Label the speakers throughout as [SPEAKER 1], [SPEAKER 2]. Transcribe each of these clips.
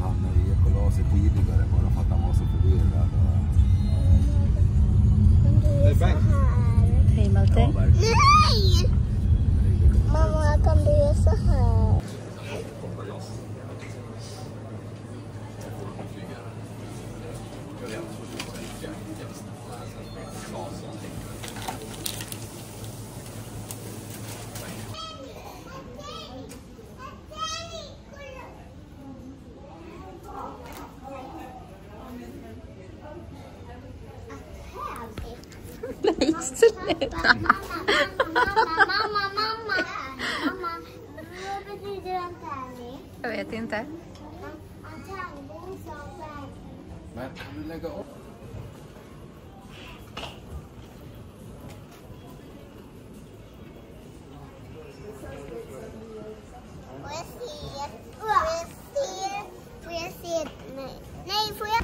[SPEAKER 1] han gick och la sig tidigare bara för att han var så förvirrad.
[SPEAKER 2] Det är Bengt.
[SPEAKER 3] Hej Malte.
[SPEAKER 1] Ja, verkligen.
[SPEAKER 4] Nej! Mamma, kan du göra så här?
[SPEAKER 3] Nej, sluta.
[SPEAKER 4] Mamma, vad betyder en tärning?
[SPEAKER 3] Jag vet inte.
[SPEAKER 4] En tärning som väg.
[SPEAKER 1] Men kan du lägga upp?
[SPEAKER 4] Får jag se? Nej, får jag?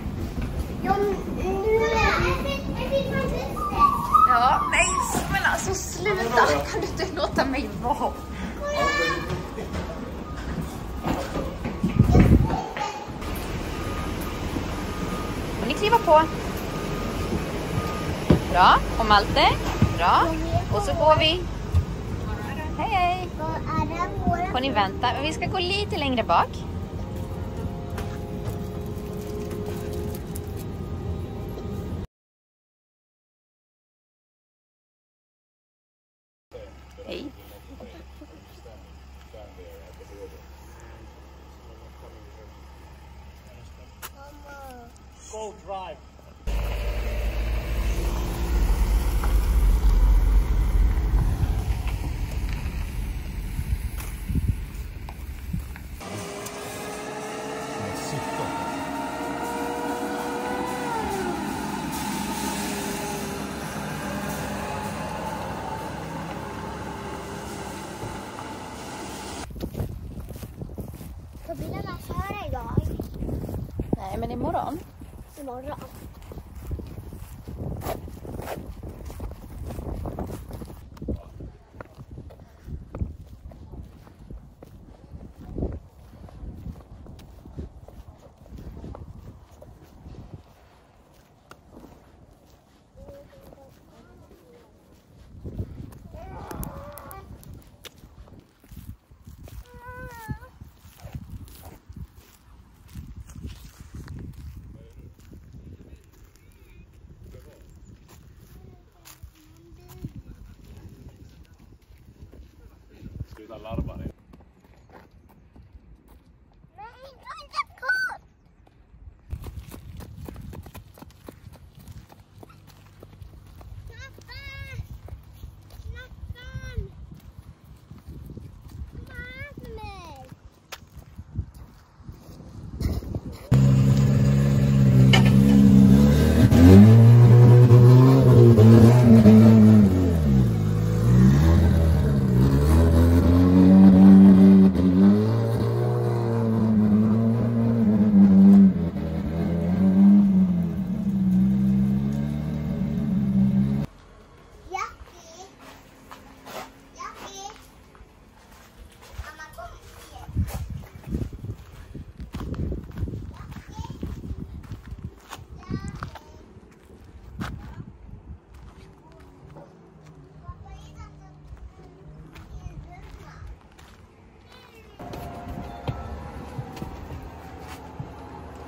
[SPEAKER 3] Ja, nej, men alltså sluta. Kan du inte låta mig vara? Får ni kliva på? Bra. Och Malte? Bra. Och så går vi. Hej, hej. Får ni vänta? Men vi ska gå lite längre bak. Hej.
[SPEAKER 2] Go drive.
[SPEAKER 4] Ska bilarna köra idag?
[SPEAKER 3] Nej, men imorgon.
[SPEAKER 4] Imorgon.
[SPEAKER 2] Sluta larva dig.
[SPEAKER 4] Nej, ta inte på! Snackan! Snackan! Kom här med mig!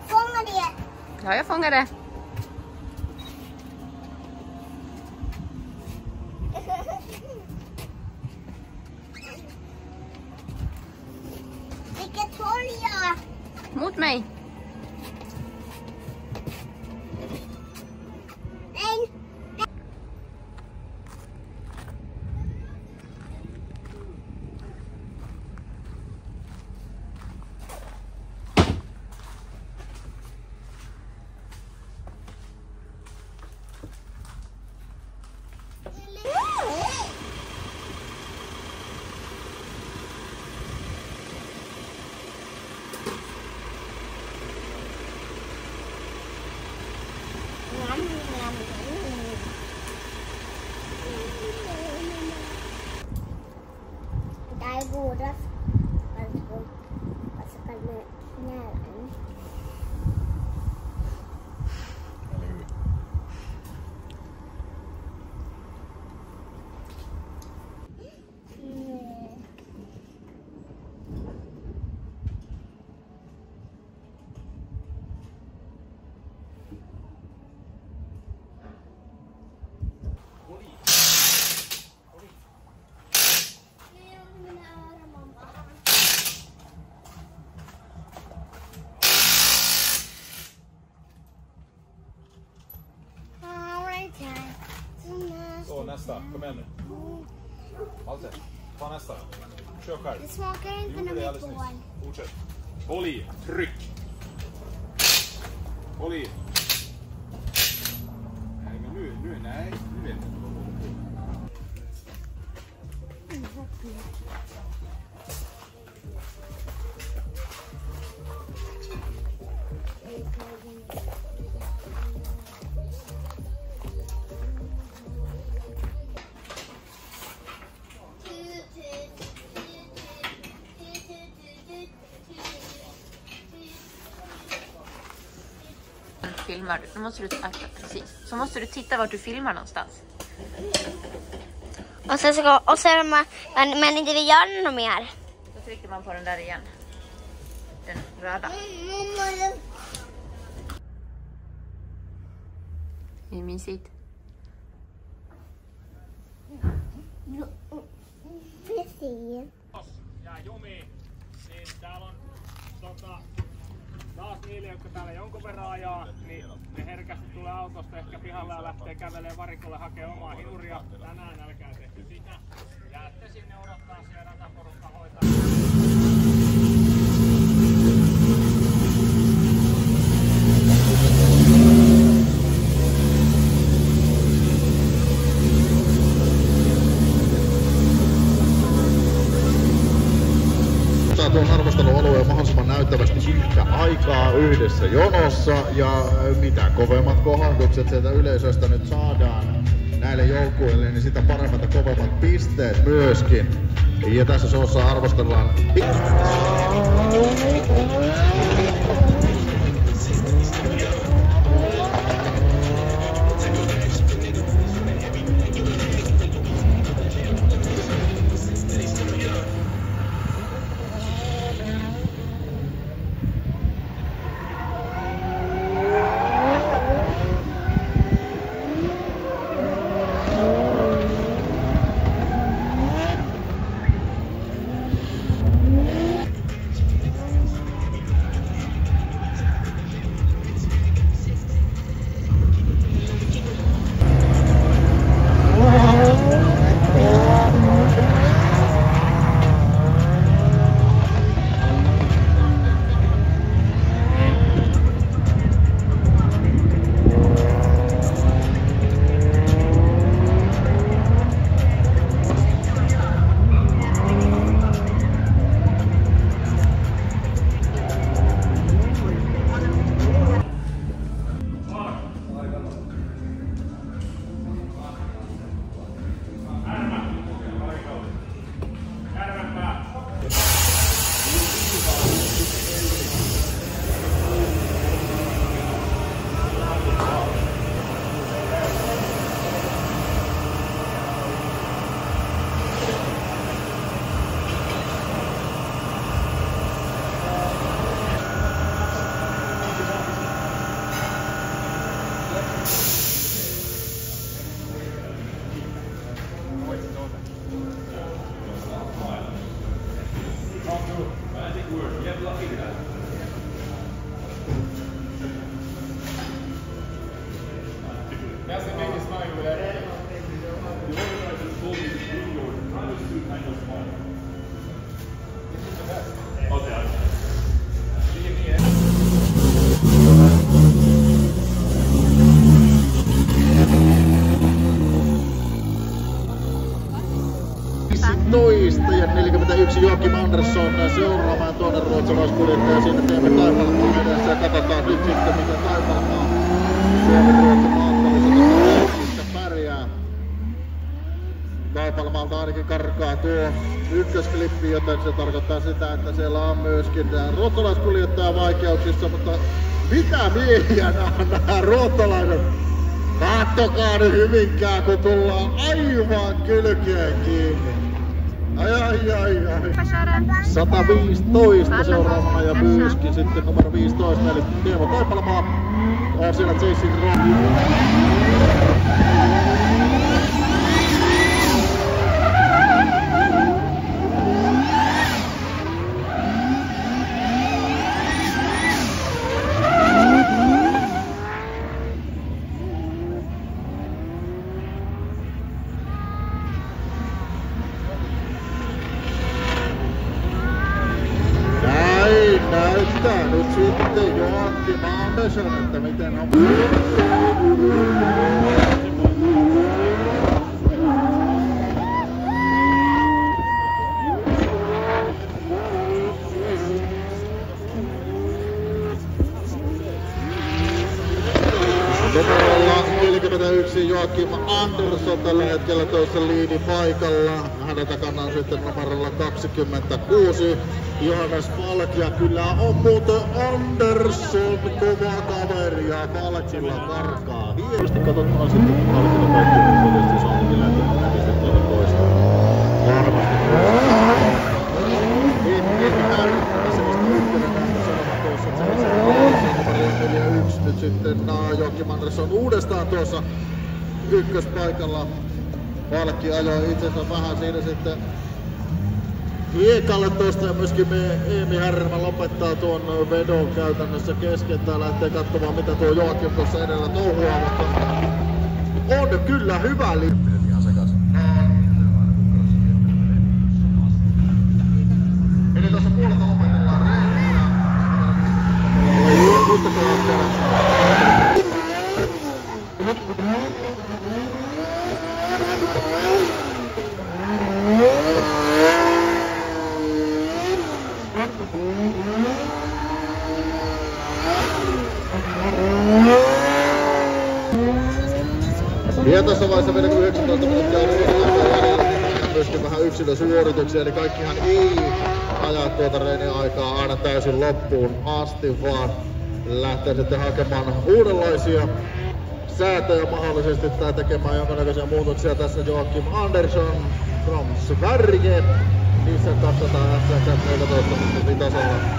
[SPEAKER 4] Fånga det!
[SPEAKER 3] Ja, jag fångar det.
[SPEAKER 4] Vilket håll jag?
[SPEAKER 3] Mot mig.
[SPEAKER 4] Nej! Det är godast. Alltså kan med knälen.
[SPEAKER 2] nästa. Kom igen nu. Malte, ta nästa. Kör själv.
[SPEAKER 4] Det smakar inte när vi får.
[SPEAKER 2] Fortsätt. Håll i. Tryck. Håll i. Nej, men nu vet jag inte vad jag håller på.
[SPEAKER 3] Filmar du. Nu måste du precis. Så måste du titta vart du filmar någonstans.
[SPEAKER 4] Och sen men inte vi gör något mer.
[SPEAKER 3] Då trycker man på den där igen. Den röda. Det är mysigt.
[SPEAKER 4] Precis.
[SPEAKER 5] Ja Jumi, niin täällä on taas niille, jotka täällä jonkun verran ajaa, niin ne herkästi tulee autosta ehkä pihalle ja lähtee kävelemään varikolle hakemaan omaa hiuria. Tänään älkää tehty sitä. Jäätte sinne odottaa siellä rataporukka hoitaa.
[SPEAKER 6] Tuon arvostelualueen mahdollisimman näyttävästi yhtä aikaa yhdessä jonossa ja mitä kovemmat kohdukset sieltä yleisöstä nyt saadaan näille joukkueille, niin sitä paremmat ja kovemmat pisteet myöskin. Ja tässä showssa arvostellaan ja 41 Joakim Andersson seuraamaan tuonne ruotsalaiskuljettaja. Siinä teemme Taipalmaa edessä ja katsotaan nyt sitten miten Taipalmaa Suomen-Ruotsin maattelussa pärjää. Taipalmaalta ainakin karkaa tuo ykkösklippi, joten se tarkoittaa sitä, että siellä on myöskin ruotsalaiskuljettaja vaikeuksissa, mutta mitä miehiä nämä ruotsalaiset? Kattokaa nyt Hyvinkää, kun tullaan aivan kylkeen kiinni. Ai. 115 seuraavana ja myöskin sitten numero 15, eli Teemu Taipalmaa. On siellä Jason Rock. sitten Joakim Andersson, että miten on. Numerolla 41 Joakim Andersson tällä hetkellä tuossa liinipaikalla. Hänen takana on sitten numerolla 26 Johannes Falk. Ja kyllä on muuten Andersson kova kaveri ja Falkilla karkaa. Hienosti katsotaan sitten, kun Falkilla kaikki on tietysti saanutkin lähteä pistettyä pois. Varmasti. Nyt sitten Joakim Andersson uudestaan tuossa ykköspaikalla. Falkki ajoi itsensä vähän siinä sitten hiekalle tuosta ja myöskin Eemi Härmä lopettaa tuon vedon käytännössä kesken. Tää lähtee katsomaan mitä tuo Joakim tuossa edellä touhuaa, mutta on kyllä hyvä liikkeelle. Eli tuossa puolelta opetellaan reeniä. Ja tässä vaiheessa vielä 19 minuuttia on myöskin vähän yksilösuorituksia, eli kaikkihan ei ajaa tuota reeniä aikaa aina täysin loppuun asti, vaan lähtee sitten hakemaan uudenlaisia säätöjä mahdollisesti tai tekemään jonkinlaisia muutoksia. Tässä Joakim Andersson from Sverige, niissä 200 SX 14 minuutin tasalla.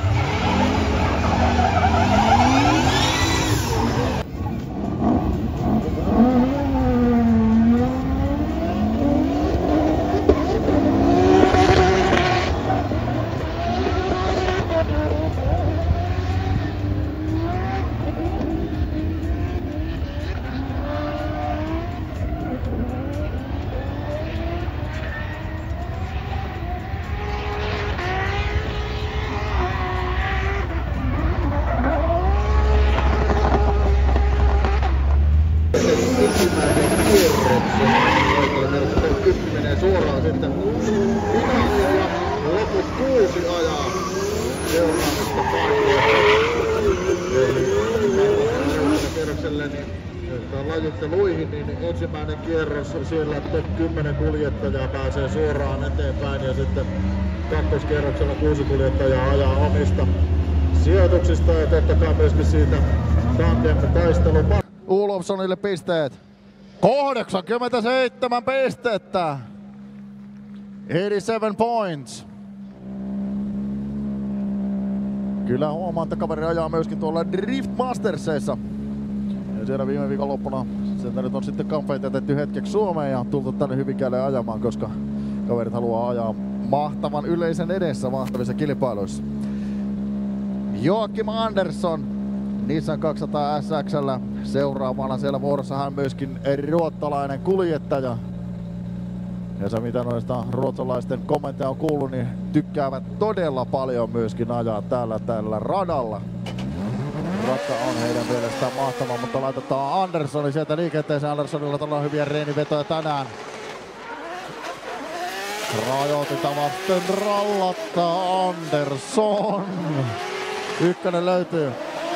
[SPEAKER 6] Suoraan sitten finaaliin ja loput 6 ajaa seuraavista paikoista. Kierrokselle niin lajitteluihin, niin ensimmäinen kierros siellä top 10 kuljettajaa pääsee suoraan eteenpäin ja sitten kakkoskierroksella 6 kuljettajaa ajaa omista sijoituksista ja totta kai myöskin siitä tandem-taistelun. Olofssonille pisteet. 87 pistettä. 87 points. Kyllä huomaa, että kaveri ajaa myöskin tuolla Drift Mastersseissa. Ja siellä viime viikonloppuna sieltä nyt on sitten kamppeet jätetty hetkeksi Suomeen ja tultu tänne Hyvinkäälle ajamaan, koska kaverit haluaa ajaa mahtavan yleisen edessä mahtavissa kilpailuissa. Joakim Andersson Nissan 200 SX:llä seuraavana siellä vuorossa hän myöskin ruotsalainen kuljettaja. Ja se mitä noista ruotsalaisten kommentteja on kuullut, niin tykkäävät todella paljon myöskin ajaa tällä radalla. Ratta on heidän mielestään mahtava, mutta laitetaan Anderssoni sieltä liikenteeseen. Anderssonilla todella hyviä reenivetoja tänään. Rajoitita vasten rallattaa Andersson. Ykkönen löytyy.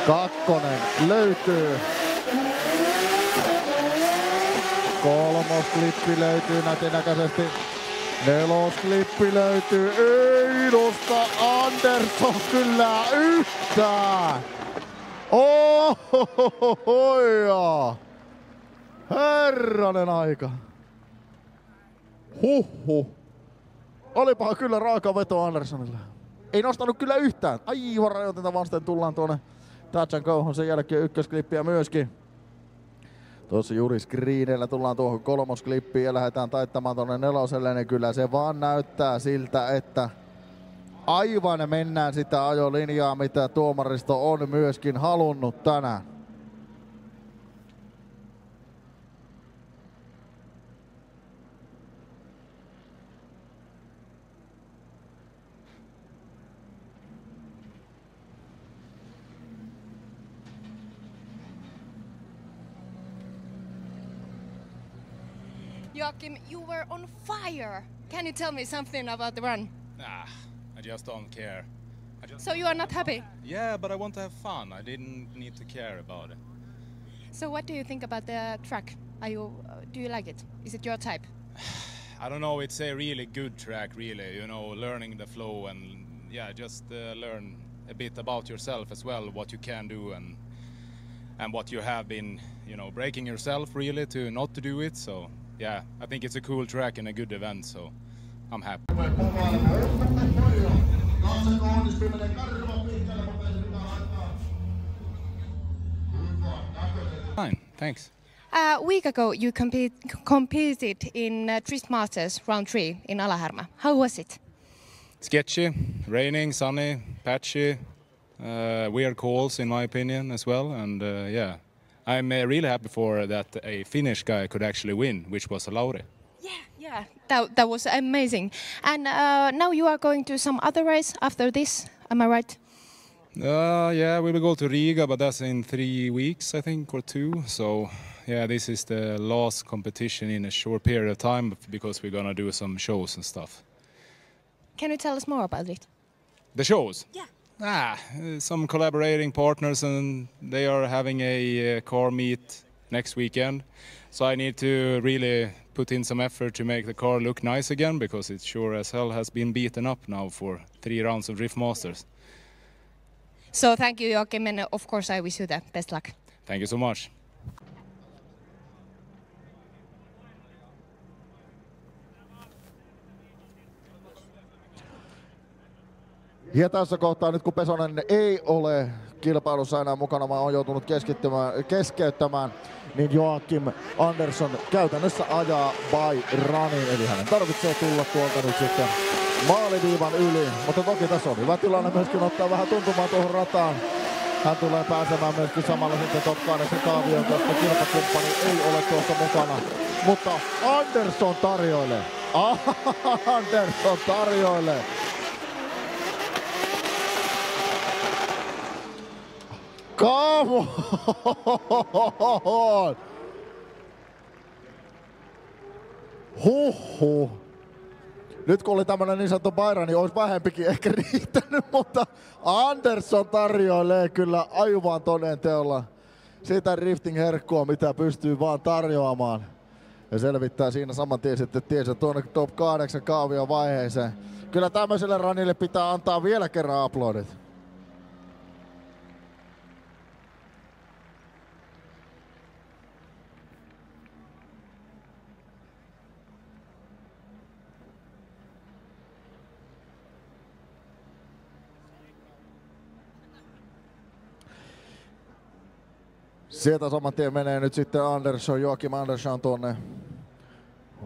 [SPEAKER 6] Kakkonen löytyy. Kolmosklippi löytyy näköisesti. Nelosklippi löytyy. Ei nosta Andersson kyllä yhtään. Ohohohoja. Herranen aika. Huhhuh. Olipahan kyllä raaka veto Anderssonille. Ei nostanut kyllä yhtään. Aivan rajoitetta vasten tullaan tuonne Touch and Gohon sen jälkeen ykkösklippiä myöskin. Tuossa juuri screenillä tullaan tuohon kolmosklippiin ja lähdetään taittamaan tuonne neloselle, niin kyllä se vaan näyttää siltä, että aivan mennään sitä ajolinjaa, mitä tuomaristo on myöskin halunnut tänään.
[SPEAKER 7] Joachim, you were on fire. Can you tell me something about the run?
[SPEAKER 8] Nah, I just don't care.
[SPEAKER 7] So you are not happy?
[SPEAKER 8] Yeah, but I want to have fun. I didn't need to care about it.
[SPEAKER 7] So what do you think about the track? Do you like it? Is it your type?
[SPEAKER 8] I don't know, it's a really good track, really, you know, learning the flow and yeah, just learn a bit about yourself as well, what you can do and what you have been, you know, breaking yourself really to not to do it. So yeah, I think it's a cool track and a good event, so I'm happy. Fine, thanks.
[SPEAKER 7] A week ago you competed in Drift Masters round 3 in Alahärmä. How was it?
[SPEAKER 8] Sketchy, raining, sunny, patchy, weird calls in my opinion as well, and yeah, I'm really happy for that a Finnish guy could actually win, which was Lauri.
[SPEAKER 7] Yeah, that was amazing. And now you are going to some other race after this, am I right?
[SPEAKER 8] Yeah, we will go to Riga, but that's in 3 weeks, I think, or 2. So yeah, this is the last competition in a short period of time because we're gonna do some shows and stuff.
[SPEAKER 7] Can you tell us more about it?
[SPEAKER 8] The shows?
[SPEAKER 7] Yeah.
[SPEAKER 8] Some collaborating partners, and they are having a car meet next weekend. So I need to really put in some effort to make the car look nice again, because it sure as hell has been beaten up now for 3 rounds of Drift Masters.
[SPEAKER 7] So thank you, Joachim, and of course I wish you the best luck.
[SPEAKER 8] Thank you so much.
[SPEAKER 6] Ja tässä kohtaa nyt kun Pesonen ei ole kilpailussa enää mukana, vaan on joutunut keskeyttämään, niin Joachim Andersson käytännössä ajaa by running, eli hänen tarvitsee tulla tuolta nyt sitten maaliviivan yli. Mutta toki tässä on hyvä tilanne myöskin ottaa vähän tuntumaan tuohon rataan. Hän tulee pääsemään myöskin samalla sitten top 8 kaavioon, koska kilpakumppani ei ole tuossa mukana. Mutta Andersson tarjoilee. Andersson tarjoilee. Come on! Huhhuh. Nyt kun oli tämmönen niin sanottu Bayern, niin olisi vähempikin ehkä riittänyt, mutta Andersson tarjoilee kyllä aivan toden teolla sitä drifting-herkkua, mitä pystyy vaan tarjoamaan. Ja selvittää siinä saman tien sitten tiensä tuonne top 8 kaavion vaiheeseen. Kyllä tämmöiselle runille pitää antaa vielä kerran aplodit. Sieltä saman tien menee nyt sitten Andersson, Joachim Andersson tuonne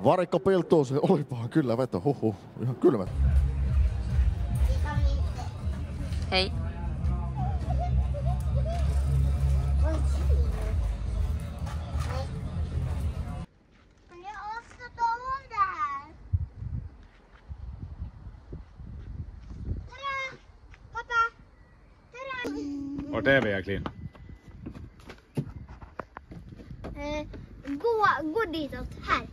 [SPEAKER 6] varikkopiltuun. Se olipahan kyllä veto, ihan kylmät.
[SPEAKER 3] Hei.
[SPEAKER 8] Vart är vi egentligen?
[SPEAKER 4] Gå ditåt, här.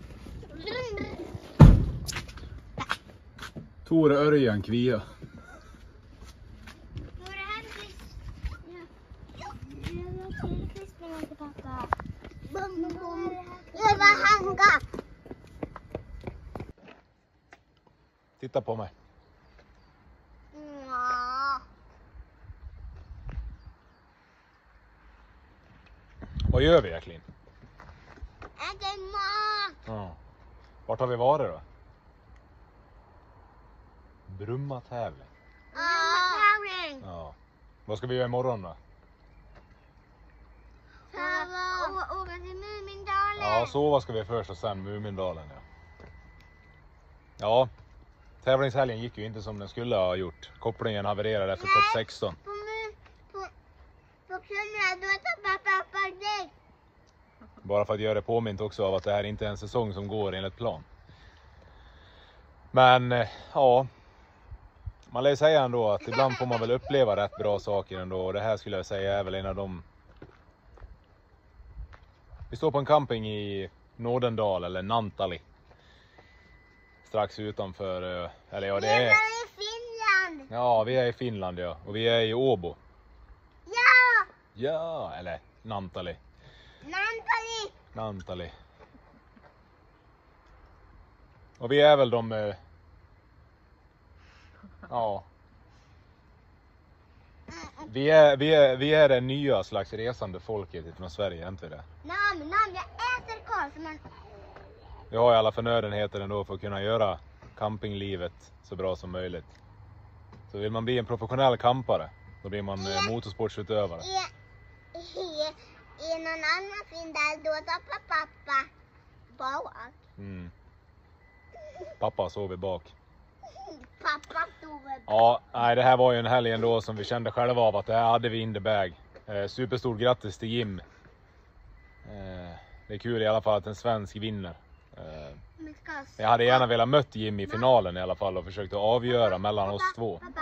[SPEAKER 8] Tore Örjan Kvia.
[SPEAKER 4] Tore Hellqvist. Pappa. Det var handikapp.
[SPEAKER 8] Titta på mig. Vad gör vi egentligen?
[SPEAKER 4] Äter mat.
[SPEAKER 8] Ja. Vart har vi varit då? Brumma-tävling.
[SPEAKER 4] Brumma-tävling.
[SPEAKER 8] Ja. Vad ska vi göra imorgon då?
[SPEAKER 4] Åka till Mumindalen.
[SPEAKER 8] Ja, sova ska vi först och sen Mumindalen, ja. Ja, tävlingshelgen gick ju inte som den skulle ha gjort. Kopplingen havererade efter topp 16.
[SPEAKER 4] På kvällen då tappar pappa dig.
[SPEAKER 8] Bara för att göra det påmint också av att det här inte är en säsong som går enligt plan. Men ja, man lär säga ändå att ibland får man väl uppleva rätt bra saker ändå. Och det här skulle jag säga är väl en av dem. Vi står på en camping i Nordendal eller Naantali. Strax utanför, eller ja det är...
[SPEAKER 4] Vi är i Finland!
[SPEAKER 8] Ja, vi är i Finland ja. Och vi är i Åbo.
[SPEAKER 4] Ja!
[SPEAKER 8] Ja, eller Naantali. Naantali. Och vi är väl de... ja. Vi är det nya slags resande folket från Sverige, inte det?
[SPEAKER 4] Namn, jag äter korv, men...
[SPEAKER 8] Vi har ju alla förnödenheter ändå för att kunna göra campinglivet så bra som möjligt. Så vill man bli en professionell campare, då blir man motorsportsutövare.
[SPEAKER 4] I någon annan film där, då tar pappa bak.
[SPEAKER 8] Mm. Pappa sov i bak.
[SPEAKER 4] Pappa stod bak.
[SPEAKER 8] Ja, nej, det här var ju en helg ändå som vi kände själva av att det här hade vi in the bag. Superstort grattis till Jim. Det är kul i alla fall att en svensk vinner. Jag hade gärna velat mött Jim i finalen i alla fall och försökt att avgöra mellan oss två.
[SPEAKER 4] Pappa,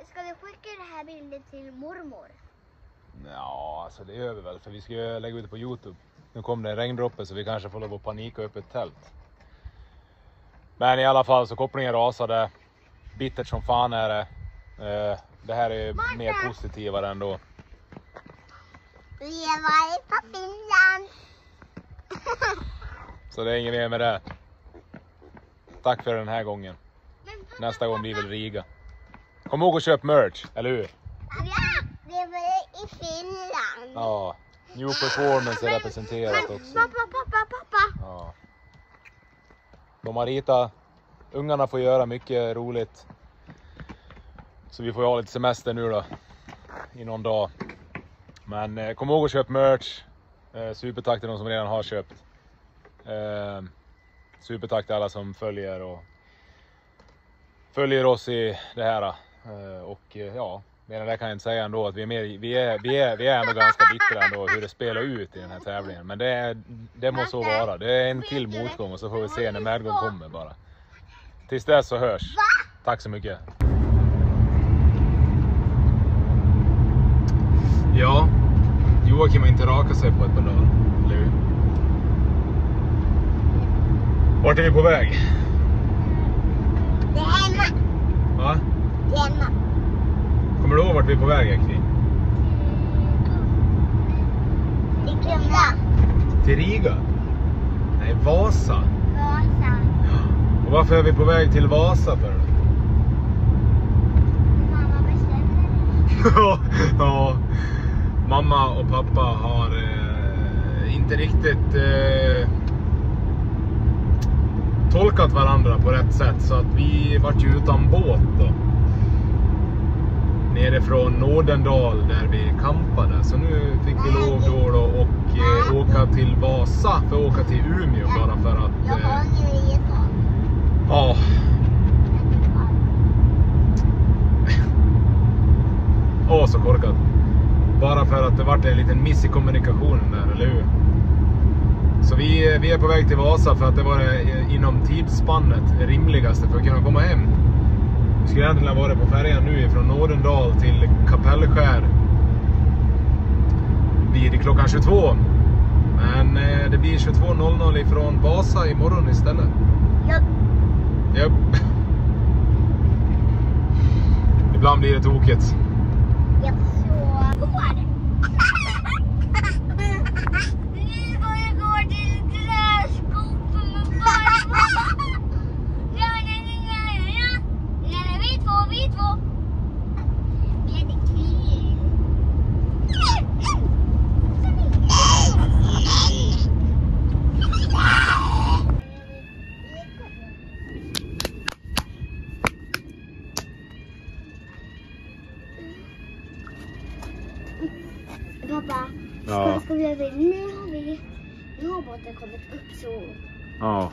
[SPEAKER 4] ska vi skicka det här bilden till mormor?
[SPEAKER 8] Ja, alltså det gör vi väl, för vi ska ju lägga ut det på YouTube. Nu kom det en regndroppe så vi kanske får lov att panika upp ett tält. Men i alla fall så kopplingen rasade. Bittert som fan är det. Det här är mer positivare ändå.
[SPEAKER 4] Vi har varit på Finland.
[SPEAKER 8] Så det är inget mer med det. Tack för den här gången. Nästa gång blir väl Riga. Kom ihåg att köpa merch, eller hur?
[SPEAKER 4] Ja, det var i Finland.
[SPEAKER 8] Ja, New Performance är representerat också.
[SPEAKER 4] Pappa.
[SPEAKER 8] Ja. De har ritat. Ungarna får göra mycket roligt. Så vi får ju ha lite semester nu då. I någon dag. Men kom ihåg att köpa merch. Supertack till de som redan har köpt. Supertack till alla som följer oss i det här. Och ja, men det kan jag inte säga ändå att vi är ändå ganska bittra ändå hur det spelar ut i den här tävlingen. Men det måste så vara. Det är en till motgång och så får vi se när medgång kommer bara. Tills dess så hörs. Tack så mycket. Ja, Joakim har inte rakat sig på ett par dagar. Eller hur? Vart är vi på väg?
[SPEAKER 4] Det är hemma.
[SPEAKER 8] Va?
[SPEAKER 4] Det är hemma.
[SPEAKER 8] Kommer du ihåg vart vi är på väg, Ekvin?
[SPEAKER 4] Till Kumla.
[SPEAKER 8] Till Riga? Nej, Vasa.
[SPEAKER 4] Vasa.
[SPEAKER 8] Och varför är vi på väg till Vasa för?
[SPEAKER 4] Mamma bestämmer.
[SPEAKER 8] Ja, mamma och pappa har inte riktigt tolkat varandra på rätt sätt. Så att vi vart ju utan båt då. Nere från Nordendal där vi campade. Så nu fick vi lov då och åka till Vasa för att åka till Umeå bara för att...
[SPEAKER 4] Jag har ju i ett tag.
[SPEAKER 8] Ja. Åh, så korkat. Bara för att det vart en liten miss i kommunikationen där, eller hur? Så vi är på väg till Vasa för att det var inom tidsspannet rimligaste för att kunna komma hem. Vi skulle egentligen ha varit på färjan nu från Nordendal till Kapellskär vid klockan 22. Men det blir 22.00 ifrån Vasa imorgon istället. Japp. Ibland blir det tokigt.
[SPEAKER 4] Jag så går. Nu går till grässkopen med farmor. Ja. Vi två. Blir det kul? Pappa,
[SPEAKER 8] Ja.
[SPEAKER 4] ska vi nu har båten kommit upp så.
[SPEAKER 8] Ja.